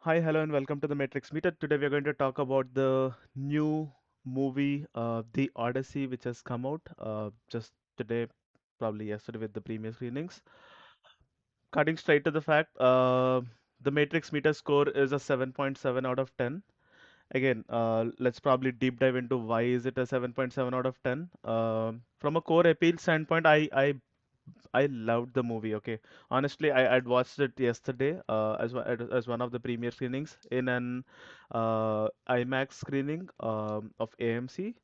Hi, hello, and welcome to the Matrix Meter. Today we are going to talk about the new movie, The Odyssey, which has come out just today, probably yesterday with the premiere screenings. Cutting straight to the fact, the Matrix Meter score is a 7.7 out of 10. Again, let's probably deep dive into why is it a 7.7 out of 10. From a core appeal standpoint, I loved the movie. Okay, honestly, I'd watched it yesterday as one of the premiere screenings in an IMAX screening of AMC.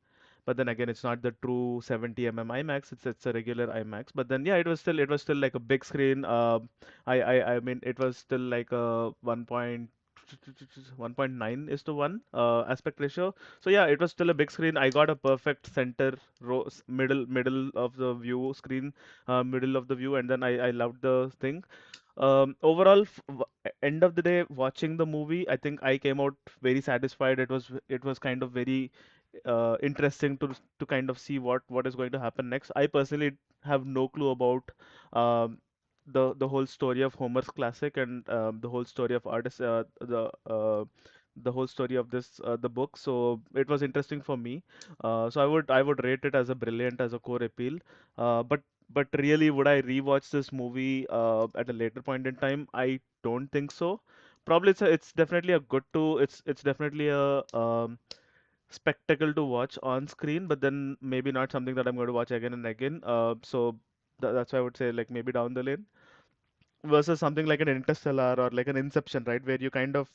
But then again, it's not the true 70 IMAX. It's a regular IMAX. But then yeah, it was still like a big screen. I mean, it was still like a 1.9 is to 1 aspect ratio. So yeah, it was still a big screen. I got a perfect center row, middle of the view screen, middle of the view, and then I loved the thing. Overall, end of the day, watching the movie, I think I came out very satisfied. It was kind of very interesting to kind of see what is going to happen next. I personally have no clue about um, the whole story of Homer's classic and the whole story of artists the whole story of this the book. So it was interesting for me. So I would rate it as a brilliant as a core appeal. But really, would I rewatch this movie at a later point in time? I don't think so. Probably it's definitely a good to it's definitely a spectacle to watch on screen, but then maybe not something that I'm going to watch again and again. So that's why I would say like maybe down the lane versus something like an Interstellar or like an Inception, right? Where you kind of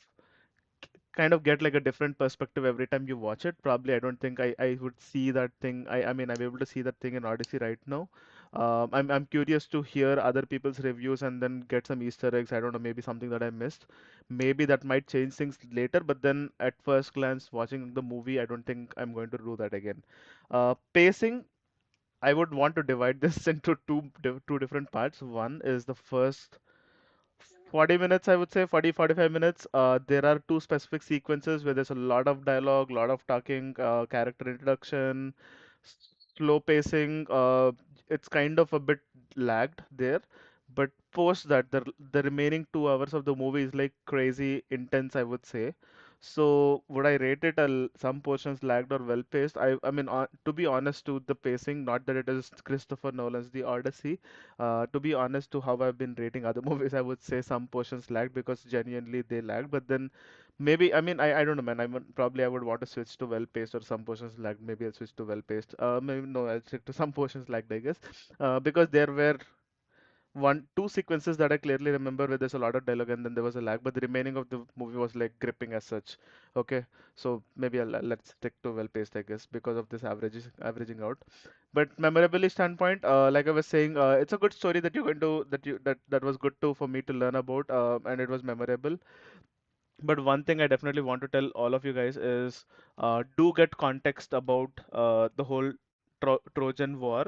get like a different perspective every time you watch it. Probably I don't think I would see that thing. I mean I'm able to see that thing in Odyssey right now. I'm curious to hear other people's reviews and then get some Easter eggs. I don't know, maybe something that I missed. Maybe that might change things later, but then at first glance, watching the movie, I don't think I'm going to do that again. Pacing, I would want to divide this into two different parts. One is the first 40 minutes, I would say, 45 minutes. There are two specific sequences where there's a lot of dialogue, lot of talking, character introduction, slow pacing. It's kind of a bit lagged there. But post that, the remaining 2 hours of the movie is like crazy intense, I would say. So would I rate it some portions lagged or well paced? I mean, to be honest, to the pacing, not that it is Christopher Nolan's The Odyssey. To be honest, to how I've been rating other movies, I would say some portions lagged because genuinely they lagged. But then maybe, I mean, I don't know, man. Probably I would want to switch to well paced or some portions lagged. Maybe I'll switch to well paced. Maybe no, I'll stick to some portions lagged, I guess. Because there were two sequences that I clearly remember where there's a lot of dialogue and then there was a lag, but the remaining of the movie was like gripping as such. Okay, so maybe let's stick to well paced, I guess, because of this averaging out. But memorability standpoint, like I was saying, it's a good story that you're going to that was good to for me to learn about, and it was memorable. But one thing I definitely want to tell all of you guys is do get context about the whole Trojan War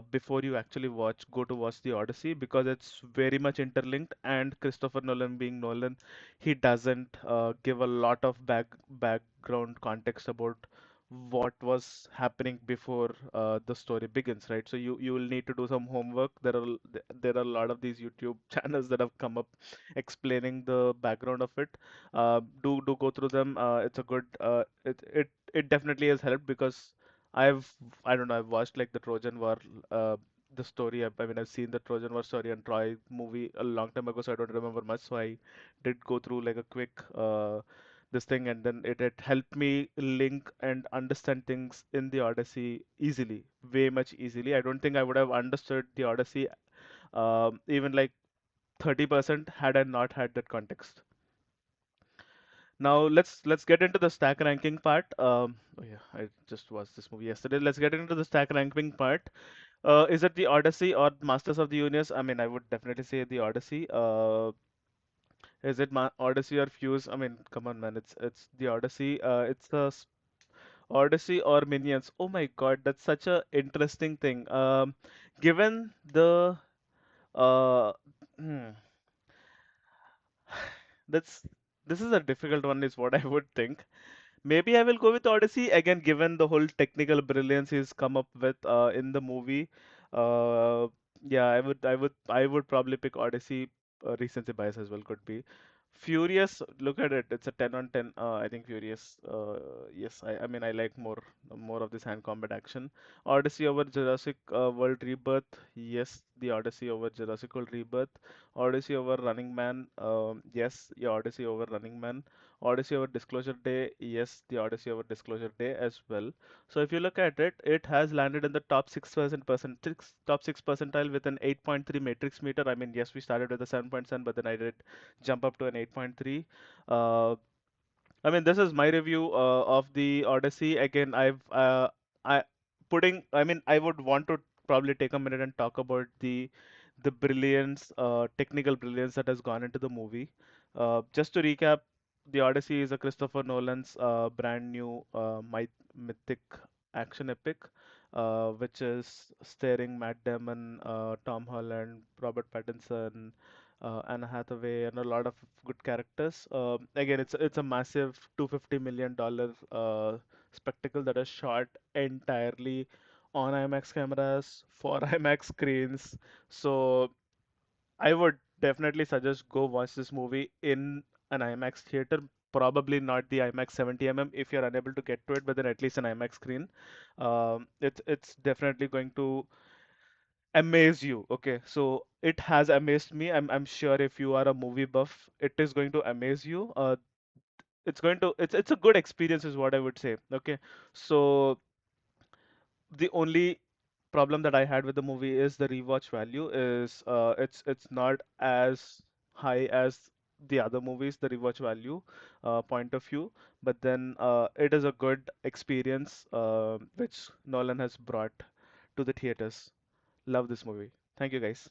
before you actually go to watch the Odyssey because it's very much interlinked. And Christopher Nolan, being Nolan, he doesn't give a lot of background context about what was happening before the story begins, right? So you will need to do some homework. There are a lot of these YouTube channels that have come up explaining the background of it. Do go through them. It's a good. It definitely has helped because I've I don't know, I've watched like the Trojan War. The story. I mean, I've seen the Trojan War story and Troy movie a long time ago, so I don't remember much. So I did go through like a quick this thing, and then it helped me link and understand things in the Odyssey easily, way much easily. I don't think I would have understood the Odyssey even like 30% had I not had that context. Now let's get into the stack ranking part. Oh yeah, I just watched this movie yesterday. Let's get into the stack ranking part. Is it the Odyssey or Masters of the Universe? I mean, I would definitely say the Odyssey. Is it Odyssey or Fuse? I mean, come on, man. It's the Odyssey. It's the Odyssey or Minions. Oh my God, that's such a interesting thing. Given the uh, hmm, that's this is a difficult one, is what I would think. Maybe I will go with Odyssey again, given the whole technical brilliance he's come up with in the movie. Uh, yeah, I would probably pick Odyssey. Recency bias as well could be. Furious, look at it. It's a 10 on 10. I think Furious. Yes, I mean I like more of this hand combat action. Odyssey over Jurassic World Rebirth. Yes, the Odyssey over Jurassic World Rebirth. Odyssey over Running Man. Yes, yeah, Odyssey over Running Man. Odyssey over Disclosure Day. Yes, the Odyssey over Disclosure Day as well. So if you look at it, it has landed in the top six percentile with an 8.3 matrix meter. I mean, yes, we started with a 7.7, but then I did jump up to an 8.3. Uh, I mean, this is my review of the Odyssey. Again, I I mean, I would want to probably take a minute and talk about the brilliance, technical brilliance that has gone into the movie. Just to recap, the Odyssey is a Christopher Nolan's brand new mythic action epic, which is starring Matt Damon, Tom Holland, Robert Pattinson, Anna Hathaway, and a lot of good characters. Again, it's a massive $250 million spectacle that is shot entirely on IMAX cameras for IMAX screens. So I would definitely suggest go watch this movie in an IMAX theater. Probably not the IMAX 70 if you're unable to get to it, but then at least an IMAX screen. It's definitely going to amaze you. Okay, so it has amazed me. I'm sure if you are a movie buff, it is going to amaze you. It's a good experience, is what I would say. Okay, so the only problem that I had with the movie is the rewatch value is it's not as high as the other movies, the rewatch value point of view, but then it is a good experience which Nolan has brought to the theaters. Love this movie. Thank you, guys.